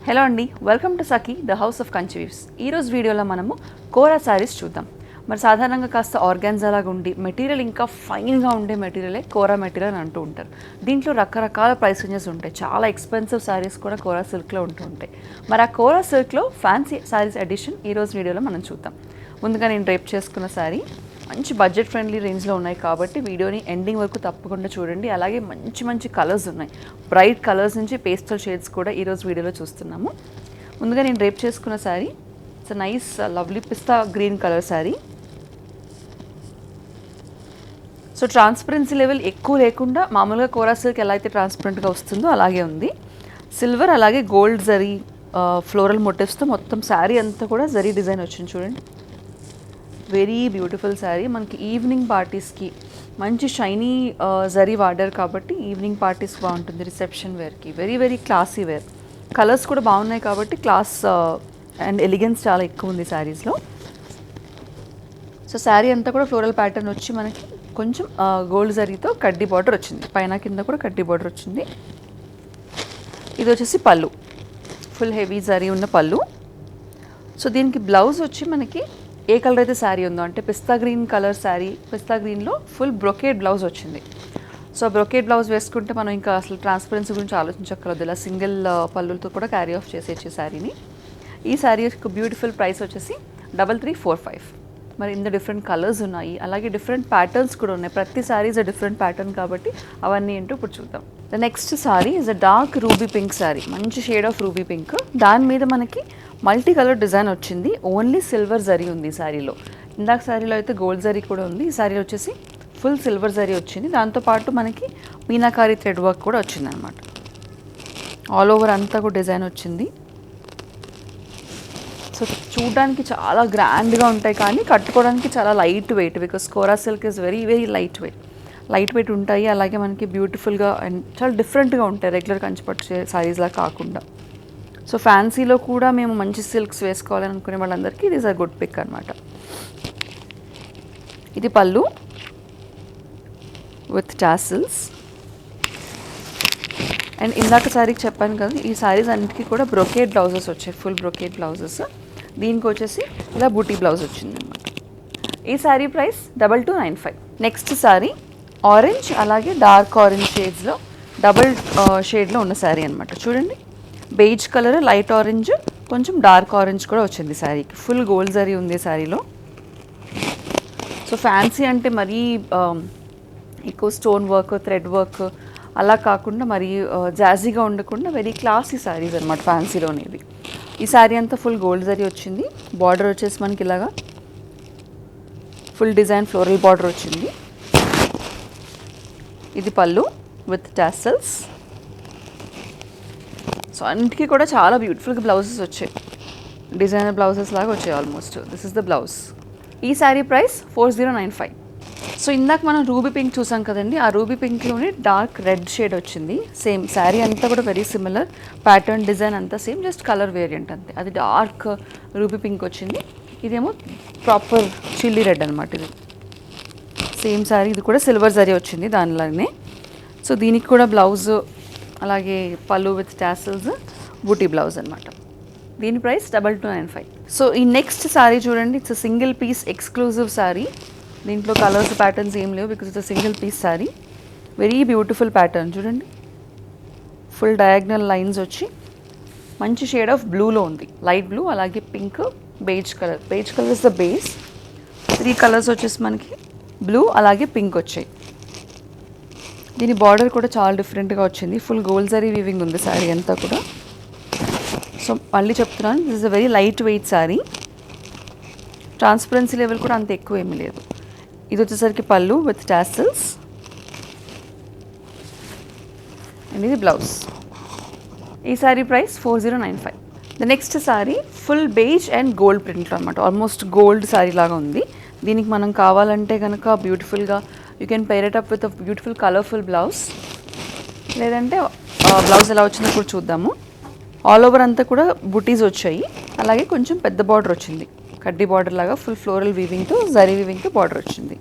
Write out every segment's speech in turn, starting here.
Hello అండి, welcome to Sakhi the house of Kanchi weaves. ఈరోజు వీడియోలో మనము కోరా శారీస్ చూద్దాం. మరి సాధారణంగా కాస్త ఆర్గాన్జా లాగా ఉండి మెటీరియల్ ఇంకా ఫైన్గా ఉండే మెటీరియలే కోరా మెటీరియల్ అని అంటూ ఉంటారు. దీంట్లో రకరకాల ప్రైస్ రేంజెస్ ఉంటాయి. చాలా ఎక్స్పెన్సివ్ శారీస్ కూడా కోరా సిల్క్లో ఉంటూ ఉంటాయి. మరి ఆ కోరా సిల్క్లో ఫ్యాన్సీ శారీస్ ఎడిషన్ ఈరోజు వీడియోలో మనం చూద్దాం. ముందుగా నేను డ్రేప్ చేసుకున్న శారీ మంచి బడ్జెట్ ఫ్రెండ్లీ రేంజ్లో ఉన్నాయి కాబట్టి వీడియోని ఎండింగ్ వరకు తప్పకుండా చూడండి. అలాగే మంచి మంచి కలర్స్ ఉన్నాయి. బ్రైట్ కలర్స్ నుంచి పేస్టల్ షేడ్స్ కూడా ఈరోజు వీడియోలో చూస్తున్నాము. ముందుగా నేను డ్రేప్ చేసుకున్న sari it's nice lovely pista green colour sari. So transparency level ఎక్కువ లేకుండా మామూలుగా కోరా సిల్క్ ఎలా అయితే ట్రాన్స్పరెంట్గా వస్తుందో అలాగే ఉంది. సిల్వర్ అలాగే గోల్డ్ జరీ ఫ్లోరల్ మోటివ్స్తో మొత్తం శారీ అంతా కూడా జరీ డిజైన్ వచ్చింది చూడండి. Very beautiful sari. మనకి ఈవినింగ్ పార్టీస్కి మంచి షైనీ జరీ వాడారు కాబట్టి ఈవినింగ్ పార్టీస్ బాగుంటుంది. రిసెప్షన్ వేర్కి very very classy wear. Colours కూడా బాగున్నాయి కాబట్టి క్లాస్ అండ్ ఎలిగెన్స్ చాలా ఎక్కువ ఉంది శారీస్లో. సో శారీ అంతా కూడా ఫ్లోరల్ ప్యాటర్న్ వచ్చి మనకి కొంచెం గోల్డ్ జరీతో కడ్డీ బార్డర్ వచ్చింది. పైన కింద కూడా కడ్డీ బార్డర్ వచ్చింది. ఇది వచ్చేసి పళ్ళు, ఫుల్ హెవీ జరీ ఉన్న పళ్ళు. సో దీనికి బ్లౌజ్ వచ్చి మనకి ఏ కలర్ అయితే శారీ ఉందో అంటే పిస్తా గ్రీన్ కలర్ శారీ, పిస్తా గ్రీన్లో ఫుల్ బ్రొకేడ్ బ్లౌజ్ వచ్చింది. సో బ్రొకేడ్ బ్లౌజ్ వేసుకుంటే మనం ఇంకా అసలు ట్రాన్స్పరెన్సీ గురించి ఆలోచించక్కర్లేదు. ఇలా సింగిల్ పళ్ళులతో కూడా క్యారీ ఆఫ్ చేసేచ్చే శారీని. ఈ శారీ యొక్క బ్యూటిఫుల్ ప్రైస్ వచ్చేసి 3345. మరి ఇందులో డిఫరెంట్ కలర్స్ ఉన్నాయి, అలాగే డిఫరెంట్ ప్యాటర్న్స్ కూడా ఉన్నాయి. ప్రతి sari is a different pattern కాబట్టి అవన్నీ ఏంటో ఇప్పుడు చూద్దాం. The next sari is a dark ruby pink sari, మంచి షేడ్ ఆఫ్ రూబీ పింక్. దాని మీద మనకి మల్టీ కలర్ డిజైన్ వచ్చింది. ఓన్లీ సిల్వర్ జరీ ఉంది ఈ శారీలో. ఇందాక శారీలో అయితే గోల్డ్ జరీ కూడా ఉంది. ఈ శారీ వచ్చేసి ఫుల్ సిల్వర్ జరీ వచ్చింది. దాంతోపాటు మనకి మీనాకారి థ్రెడ్ వర్క్ కూడా వచ్చింది అనమాట. ఆల్ ఓవర్ అంతా కూడా డిజైన్ వచ్చింది. సో చూడడానికి చాలా గ్రాండ్గా ఉంటాయి కానీ కట్టుకోవడానికి చాలా light weight. Because kora silk is very very light weight ఉంటాయి. అలాగే మనకి బ్యూటిఫుల్గా అండ్ చాలా డిఫరెంట్గా ఉంటాయి రెగ్యులర్ కంచిపట్టు శారీస్లా కాకుండా. సో ఫ్యాన్సీలో కూడా మేము మంచి సిల్క్స్ వేసుకోవాలని అనుకునే వాళ్ళందరికీ ఇది ఇస్ అ గుడ్ పిక్ అనమాట. ఇది పళ్ళు విత్ టాసిల్స్. అండ్ ఇందాక శారీకి చెప్పాను కదా, ఈ శారీస్ అన్నిటికీ కూడా బ్రొకేడ్ బ్లౌజెస్ వచ్చాయి, ఫుల్ బ్రొకేడ్ బ్లౌజెస్. దీనికి వచ్చేసి ఇలా బూటీ బ్లౌజ్ వచ్చింది అనమాట. ఈ sari price 2295. Next sari orange అలాగే డార్క్ ఆరెంజ్ షేడ్స్లో డబుల్ షేడ్లో ఉన్న శారీ అనమాట. చూడండి, బేజ్ కలర్, లైట్ ఆరెంజ్, కొంచెం డార్క్ ఆరెంజ్ కూడా వచ్చింది శారీకి. ఫుల్ గోల్డ్ జరీ ఉంది శారీలో. సో ఫ్యాన్సీ అంటే మరీ ఎక్కువ స్టోన్ వర్క్, థ్రెడ్ వర్క్ అలా కాకుండా మరీ జాజీగా ఉండకుండా వెరీ క్లాసీ శారీస్ అనమాట ఫ్యాన్సీలోనేవి. ఈ శారీ అంతా ఫుల్ గోల్డ్ జరీ వచ్చింది. బార్డర్ వచ్చేసి మనకి ఇలాగా ఫుల్ డిజైన్ ఫ్లోరల్ బార్డర్ వచ్చింది. ఇది పళ్ళు విత్ టాసల్స్. సో అన్నిటికీ కూడా చాలా బ్యూటిఫుల్గా బ్లౌజెస్ వచ్చాయి, డిజైనర్ బ్లౌజెస్ లాగా వచ్చాయి almost. This is the blouse. ఈ శారీ ప్రైస్ 4095. సో ఇందాక మనం రూబీ పింక్ చూసాం కదండి, ఆ రూబీ పింక్లోనే డార్క్ రెడ్ షేడ్ వచ్చింది. సేమ్ శారీ అంతా కూడా వెరీ సిమిలర్, ప్యాటర్న్ డిజైన్ అంతా సేమ్, జస్ట్ కలర్ వేరియంట్ అంతే. అది డార్క్ రూబీ పింక్ వచ్చింది. ఇదేమో ప్రాపర్ చిల్లీ రెడ్ అనమాట. ఇది సేమ్ శారీ, ఇది కూడా సిల్వర్ జరీ వచ్చింది దానిలాగానే. సో దీనికి కూడా బ్లౌజ్ అలాగే పళ్ళు విత్ టాసిల్స్, బూటీ బ్లౌజ్ అనమాట. దీని ప్రైస్ 2295. సో ఈ నెక్స్ట్ శారీ చూడండి, it's single piece exclusive sari. దీంట్లో కలర్స్ ప్యాటర్న్స్ ఏం లేవు because it's single piece sari. Very beautiful pattern చూడండి, ఫుల్ డయాగ్నల్ లైన్స్ వచ్చి మంచి షేడ్ ఆఫ్ బ్లూలో ఉంది, లైట్ బ్లూ అలాగే pink, beige colour. Beige colour is the base. 3 colours వచ్చేసి మనకి బ్లూ అలాగే పింక్ వచ్చాయి. దీని బార్డర్ కూడా చాలా డిఫరెంట్గా వచ్చింది. ఫుల్ గోల్డ్ జరీ వీవింగ్ ఉంది శారీ అంతా కూడా. సో మళ్ళీ చెప్తున్నాను, this is a very light weight sari. Transparency level కూడా అంత ఎక్కువ ఏమీ లేదు. ఇది వచ్చేసరికి పళ్ళు విత్ టాసిల్స్ అండ్ ఇది బ్లౌజ్. ఈ sari price 4095. The next sari full beige and gold ప్రింట్లో అనమాట. ఆల్మోస్ట్ గోల్డ్ శారీ లాగా ఉంది. దీనికి మనం కావాలంటే కనుక బ్యూటిఫుల్గా you can pair it up with a beautiful colourful blouse, లేదంటే బ్లౌజ్ ఎలా వచ్చిందో కూడా చూద్దాము. ఆల్ ఓవర్ అంతా కూడా బుటీస్ వచ్చాయి, అలాగే కొంచెం పెద్ద బార్డర్ వచ్చింది, కడ్డీ బార్డర్ లాగా ఫుల్ ఫ్లోరల్ వీవింగ్తో జరీ వీవింగ్తో బార్డర్ వచ్చింది.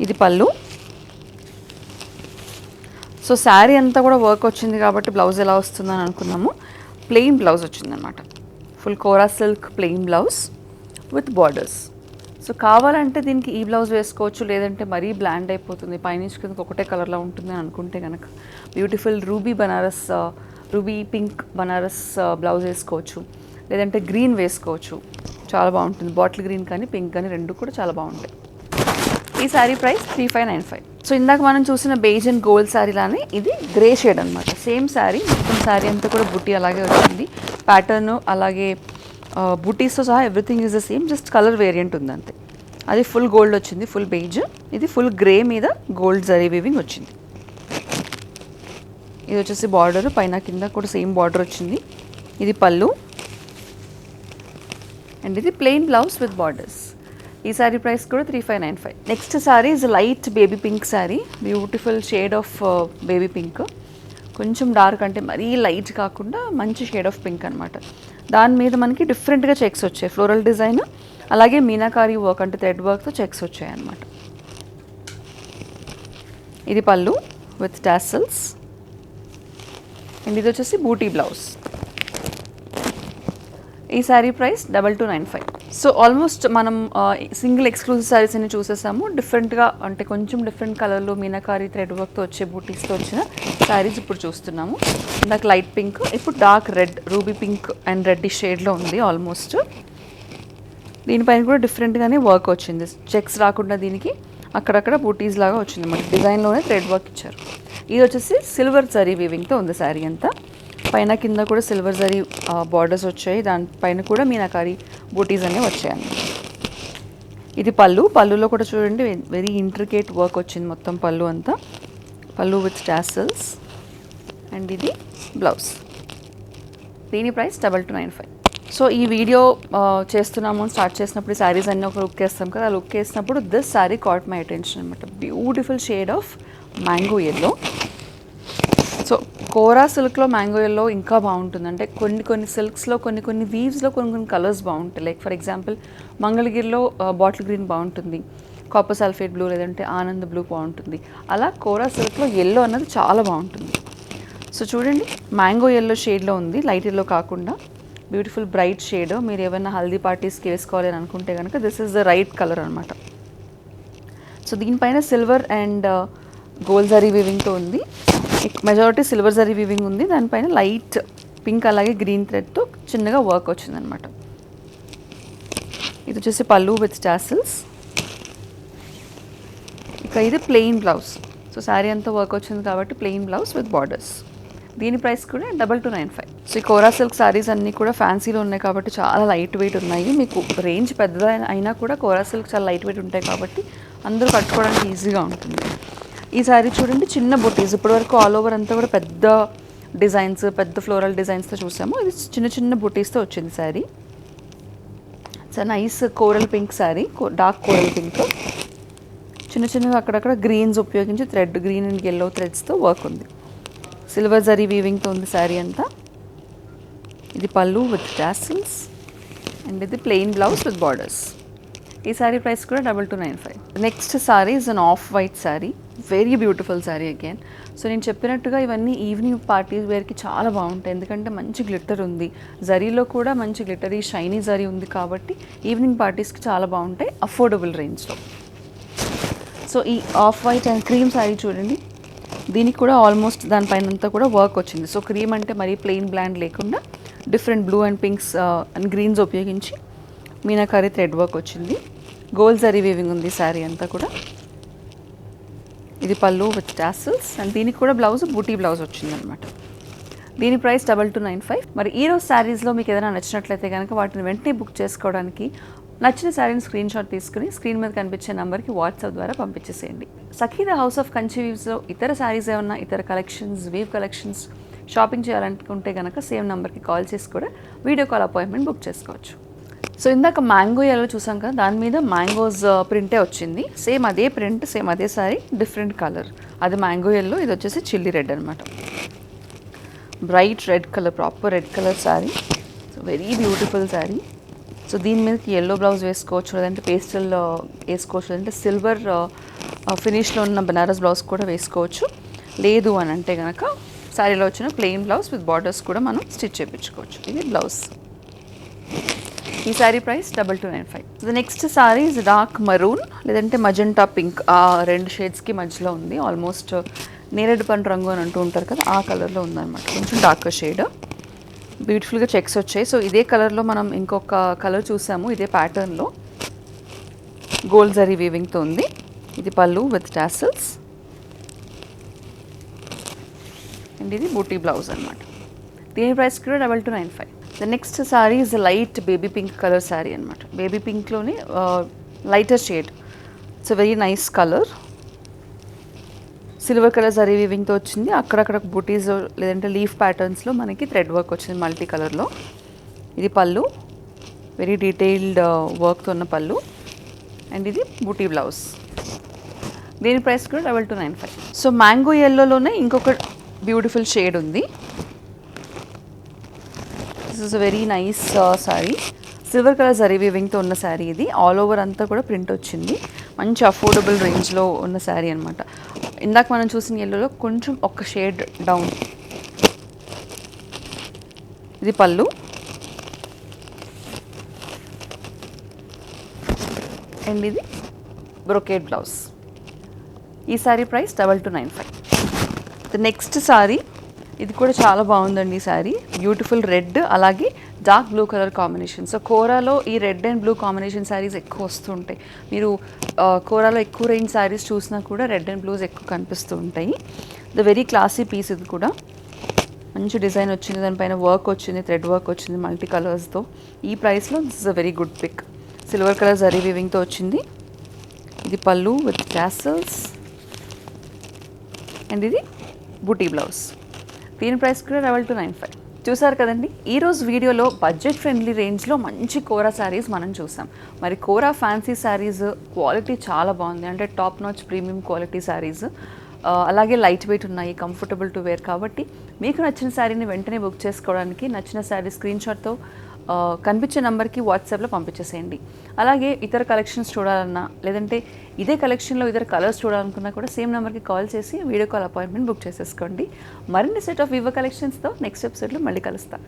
ఇది పళ్ళు. సో సో శారీ అంతా కూడా వర్క్ వచ్చింది కాబట్టి బ్లౌజ్ ఎలా వస్తుందని అనుకున్నాము. ప్లెయిన్ బ్లౌజ్ వచ్చిందనమాట. Full kora silk plain blouse with borders. So కావాలంటే దీనికి ఈ బ్లౌజ్ వేసుకోవచ్చు, లేదంటే మరీ బ్లాండ్ అయిపోతుంది, పైనుంచి కిందకి ఒకటే కలర్లో ఉంటుంది అని అనుకుంటే కనుక beautiful ruby pink Banaras blouse వేసుకోవచ్చు, లేదంటే గ్రీన్ వేసుకోవచ్చు. చాలా బాగుంటుంది. బాటిల్ గ్రీన్ కానీ పింక్ కానీ రెండు కూడా చాలా బాగుంటాయి. ఈ శారీ ప్రైస్ 3595. సో ఇందాక మనం చూసిన బేజ్ అండ్ గోల్డ్ శారీ లానే ఇది గ్రే షేడ్ అనమాట. సేమ్ శారీ, మొత్తం శారీ అంతా కూడా బుట్టి అలాగే వచ్చింది. ప్యాటర్న్ అలాగే బుటీస్తో సహా everything is the same, just colour variant ఉంది అంతే. అది ఫుల్ గోల్డ్ వచ్చింది, ఫుల్ బేజ్. ఇది ఫుల్ గ్రే మీద గోల్డ్ జరీ వీవింగ్ వచ్చింది. ఇది వచ్చేసి బార్డర్, పైన కింద కూడా సేమ్ బార్డర్ వచ్చింది. ఇది పళ్ళు అండ్ ఇది ప్లెయిన్ బ్లౌజ్ విత్ బార్డర్స్. ఈ శారీ ప్రైస్ కూడా 3595. Next sari is light baby pink sari, beautiful shade of baby pink. కొంచెం డార్క్ అంటే మరీ లైట్ కాకుండా మంచి షేడ్ ఆఫ్ పింక్ అనమాట. దాని మీద మనకి డిఫరెంట్గా చెక్స్ వచ్చాయి, ఫ్లోరల్ డిజైన్ అలాగే మీనాకారీ వర్క్ అంటే థ్రెడ్ వర్క్తో చెక్స్ వచ్చాయి అనమాట. ఇది పళ్ళు విత్ టాసల్స్ అండ్ ఇది వచ్చేసి బూటీ బ్లౌజ్. ఈ శారీ ప్రైస్ 2295. సో ఆల్మోస్ట్ మనం సింగిల్ ఎక్స్క్లూజివ్ శారీస్ అన్ని చూసేసాము. డిఫరెంట్గా అంటే కొంచెం డిఫరెంట్ కలర్లో మీనాకారీ థ్రెడ్ వర్క్తో వచ్చే బూటీస్తో వచ్చిన శారీస్ ఇప్పుడు చూస్తున్నాము. ఇందాక లైట్ పింక్, ఇప్పుడు dark red, ruby pink and reddish షేడ్లో ఉంది ఆల్మోస్ట్. దీనిపైన కూడా డిఫరెంట్గానే వర్క్ వచ్చింది, చెక్స్ రాకుండా దీనికి అక్కడక్కడ బూటీస్ లాగా వచ్చింది. మనకి డిజైన్లోనే థ్రెడ్ వర్క్ ఇచ్చారు. ఇది వచ్చేసి సిల్వర్ జరీ వీవింగ్తో ఉంది శారీ అంతా. పైన కింద కూడా సిల్వర్ జరీ బార్డర్స్ వచ్చాయి, దానిపైన కూడా మీనాకారీ బూటీస్ అనేవి వచ్చాయి. ఇది పళ్ళు, పళ్ళులో కూడా చూడండి వెరీ ఇంట్రికేట్ వర్క్ వచ్చింది మొత్తం పళ్ళు అంతా. పళ్ళు విత్ టాసల్స్ అండ్ ఇది బ్లౌజ్. దీని ప్రైస్ 2295. సో ఈ వీడియో చేస్తున్నాము, స్టార్ట్ చేసినప్పుడు ఈ శారీస్ అన్నీ ఒక లుక్ వేస్తాం కదా, ఆ లుక్ వేసినప్పుడు this sari caught my attention అనమాట. Beautiful shade of mango yellow. So kora సిల్క్లో మ్యాంగో ఎల్లో ఇంకా బాగుంటుంది. అంటే కొన్ని సిల్క్స్లో కొన్ని వీవ్స్లో కొన్ని కలర్స్ బాగుంటాయి. లైక్ ఫర్ ఎగ్జాంపుల్ మంగళగిరిలో బాటిల్ గ్రీన్ బాగుంటుంది, కాపర్ సల్ఫేట్ బ్లూ లేదంటే ఆనంద్ బ్లూ బాగుంటుంది. అలా కోరా సిల్క్లో ఎల్లో అన్నది చాలా బాగుంటుంది. సో చూడండి మ్యాంగో ఎల్లో షేడ్లో ఉంది, లైట్ ఎల్లో కాకుండా బ్యూటిఫుల్ బ్రైట్ షేడ్. మీరు ఏమైనా హల్దీ పార్టీస్కి వేసుకోవాలి అని అనుకుంటే కనుక this is the right colour అనమాట. సో దీనిపైన సిల్వర్ అండ్ గోల్డ్ జరీ వీవింగ్తో ఉంది. మెజారిటీ సిల్వర్ జరీ వీవింగ్ ఉంది, దానిపైన లైట్ పింక్ అలాగే గ్రీన్ థ్రెడ్తో చిన్నగా వర్క్ వచ్చిందనమాట. ఇది వచ్చేసి పళ్ళు విత్ టాసిల్స్. ఇక ఇది ప్లెయిన్ బ్లౌజ్. సో శారీ అంతా వర్క్ వచ్చింది కాబట్టి ప్లెయిన్ బ్లౌజ్ విత్ బార్డర్స్. దీని ప్రైస్ కూడా 2295. సో ఈ కోరా సిల్క్ శారీస్ అన్నీ కూడా ఫ్యాన్సీలో ఉన్నాయి కాబట్టి చాలా లైట్ వెయిట్ ఉన్నాయి. మీకు రేంజ్ పెద్దది అయినా కూడా కోరా సిల్క్ చాలా లైట్ వెయిట్ ఉంటాయి కాబట్టి అందరూ కట్టుకోవడానికి ఈజీగా ఉంటుంది. ఈ శారీ చూడండి చిన్న బుటీస్, ఇప్పటివరకు ఆల్ ఓవర్ అంతా కూడా పెద్ద డిజైన్స్, పెద్ద ఫ్లోరల్ డిజైన్స్తో చూసాము. ఇది చిన్న చిన్న బుటీస్తో వచ్చింది sari. So nice coral pink sari, dark coral pink. చిన్న చిన్నగా అక్కడక్కడ గ్రీన్స్ ఉపయోగించి థ్రెడ్, గ్రీన్ అండ్ ఎల్లో థ్రెడ్స్తో వర్క్ ఉంది. సిల్వర్ జరీ వీవింగ్తో ఉంది శారీ అంతా. ఇది పళ్ళు విత్ టాసిల్స్ అండ్ ఇది ప్లెయిన్ బ్లౌజ్ విత్ బార్డర్స్. ఈ శారీ ప్రైస్ కూడా 2295. Next sari is an off white sari, very beautiful sari again. So నేను చెప్పినట్టుగా ఇవన్నీ ఈవినింగ్ పార్టీస్ వేర్కి చాలా బాగుంటాయి, ఎందుకంటే మంచి గ్లిటర్ ఉంది, జరీలో కూడా మంచి గ్లిటరీ షైనీ జరీ ఉంది కాబట్టి ఈవినింగ్ పార్టీస్కి చాలా బాగుంటాయి అఫోర్డబుల్ రేంజ్లో. సో ఈ off white and cream sari చూడండి, దీనికి కూడా ఆల్మోస్ట్ దానిపైన అంతా కూడా వర్క్ వచ్చింది. సో క్రీమ్ అంటే మరీ ప్లెయిన్ బ్లాండ్ లేకుండా different blue and pinks and greens ఉపయోగించి మీనాకారీ థ్రెడ్ వర్క్ వచ్చింది. గోల్డ్ జరీ వీవింగ్ ఉంది శారీ అంతా కూడా. ఇది పళ్ళు విత్ టాసిల్స్ అండ్ దీనికి కూడా బ్లౌజ్ బూటీ బ్లౌజ్ వచ్చిందనమాట. దీని ప్రైస్ 2295. మరి ఈరోజు శారీస్లో మీకు ఏదైనా నచ్చినట్లయితే కనుక వాటిని వెంటనే బుక్ చేసుకోవడానికి నచ్చిన శారీని స్క్రీన్ షాట్ తీసుకుని స్క్రీన్ మీద కనిపించే నెంబర్కి వాట్సాప్ ద్వారా పంపించేసేయండి. సఖీదా హౌస్ ఆఫ్ కంచి వీవ్స్లో ఇతర శారీస్ ఏమన్నా, ఇతర కలెక్షన్స్, వీవ్ కలెక్షన్స్ షాపింగ్ చేయాలనుకుంటే కనుక సేమ్ నెంబర్కి కాల్ చేసి కూడా వీడియో కాల్ అపాయింట్మెంట్ బుక్ చేసుకోవచ్చు. సో ఇందాక మ్యాంగో ఎల్లో చూసాం కదా, దాని మీద మ్యాంగోస్ ప్రింటే వచ్చింది. సేమ్ అదే ప్రింట్, సేమ్ అదే శారీ, డిఫరెంట్ కలర్. అది మ్యాంగో ఎల్లో, ఇది వచ్చేసి చిల్లీ రెడ్ అనమాట. Bright red colour, proper red colour sari. So very beautiful sari. So దీని మీదకి ఎల్లో బ్లౌజ్ వేసుకోవచ్చు, లేదంటే పేస్టల్ వేసుకోవచ్చు, లేదంటే సిల్వర్ ఫినిష్లో ఉన్న బనారస్ బ్లౌజ్ కూడా వేసుకోవచ్చు. లేదు అని అంటే కనుక శారీలో వచ్చిన ప్లెయిన్ బ్లౌజ్ విత్ బార్డర్స్ కూడా మనం స్టిచ్ చేయించుకోవచ్చు. ఇది బ్లౌజ్. ఈ sari price 2295. The next sari is dark maroon లేదంటే మజెంటా పింక్, ఆ 2 షేడ్స్కి మధ్యలో ఉంది. ఆల్మోస్ట్ నేరేడు పండు రంగు అని అంటూ ఉంటారు కదా, ఆ కలర్లో ఉందన్నమాట. కొంచెం డార్కర్ షేడ్, బ్యూటిఫుల్గా చెక్స్ వచ్చాయి. సో ఇదే కలర్లో మనం ఇంకొక కలర్ చూసాము, ఇదే ప్యాటర్న్లో గోల్డ్ జరీ వీవింగ్తో ఉంది. ఇది పళ్ళు విత్ టాసిల్స్ అండ్ ఇది బూటీ బ్లౌజ్ అనమాట. దీని ప్రైస్ కూడా 2295. The next sari is light baby pink colour sari అనమాట. బేబీ పింక్లోని lighter shade. It's very nice colour. Silver colour zari వీవింగ్తో వచ్చింది. అక్కడక్కడ బూటీస్ లేదంటే లీఫ్ ప్యాటర్న్స్లో మనకి థ్రెడ్ వర్క్ వచ్చింది మల్టీ కలర్లో. ఇది పళ్ళు, వెరీ డీటెయిల్డ్ వర్క్తో ఉన్న పళ్ళు అండ్ ఇది బూటీ బ్లౌజ్. దీని ప్రైస్ కూడా 2295. సో మ్యాంగో ఎల్లోలోనే ఇంకొక బ్యూటిఫుల్ షేడ్ ఉంది. This is a very nice sari. Silver colour zari వీవింగ్తో ఉన్న శారీ ఇది. ఆల్ ఓవర్ అంతా కూడా ప్రింట్ వచ్చింది. మంచి అఫోర్డబుల్ రేంజ్లో ఉన్న శారీ అనమాట. ఇందాక మనం చూసిన ఎల్లోలో కొంచెం ఒక షేడ్ డౌన్. ఇది పళ్ళు అండ్ ఇది బ్రొకేడ్ బ్లౌజ్. ఈ sari price 2295. The next sari, ఇది కూడా చాలా బాగుందండి. ఈ శారీ బ్యూటిఫుల్ రెడ్ అలాగే dark blue colour combination. So కోరాలో ఈ red and blue combination saris ఎక్కువ వస్తుంటాయి. మీరు కోరాలో ఎక్కువ రేంజ్ శారీస్ చూసినా కూడా రెడ్ అండ్ బ్లూస్ ఎక్కువ కనిపిస్తూ ఉంటాయి. The very classy piece. ఇది కూడా మంచి డిజైన్ వచ్చింది, దానిపైన వర్క్ వచ్చింది, థ్రెడ్ వర్క్ వచ్చింది మల్టీ కలర్స్తో. ఈ ప్రైస్లో this is a very good pick. Silver colour zari వీవింగ్తో వచ్చింది. ఇది పళ్ళు విత్ టాసల్స్ అండ్ ఇది బూటీ బ్లౌజ్. దీని ప్రైస్ కూడా 2295. చూసారు కదండి, ఈరోజు వీడియోలో బడ్జెట్ ఫ్రెండ్లీ రేంజ్లో మంచి కోరా శారీస్ మనం చూసాం. మరి కోరా ఫ్యాన్సీ శారీస్ క్వాలిటీ చాలా బాగుంది, అంటే top notch premium quality saris. అలాగే లైట్ వెయిట్ ఉన్నాయి, కంఫర్టబుల్ టు వేర్. కాబట్టి మీకు నచ్చిన శారీని వెంటనే బుక్ చేసుకోవడానికి నచ్చిన శారీ స్క్రీన్ షాట్తో కనిపించే నెంబర్కి వాట్సాప్లో పంపించేసేయండి. అలాగే ఇతర కలెక్షన్స్ చూడాలన్నా లేదంటే ఇదే కలెక్షన్లో ఇతర కలర్స్ చూడాలనుకున్నా కూడా సేమ్ నెంబర్కి కాల్ చేసి వీడియో కాల్ అపాయింట్మెంట్ బుక్ చేసేసుకోండి. మరిన్ని సెట్ ఆఫ్ వివో కలెక్షన్స్తో నెక్స్ట్ ఎపిసోడ్లో మళ్ళీ కలుస్తాను.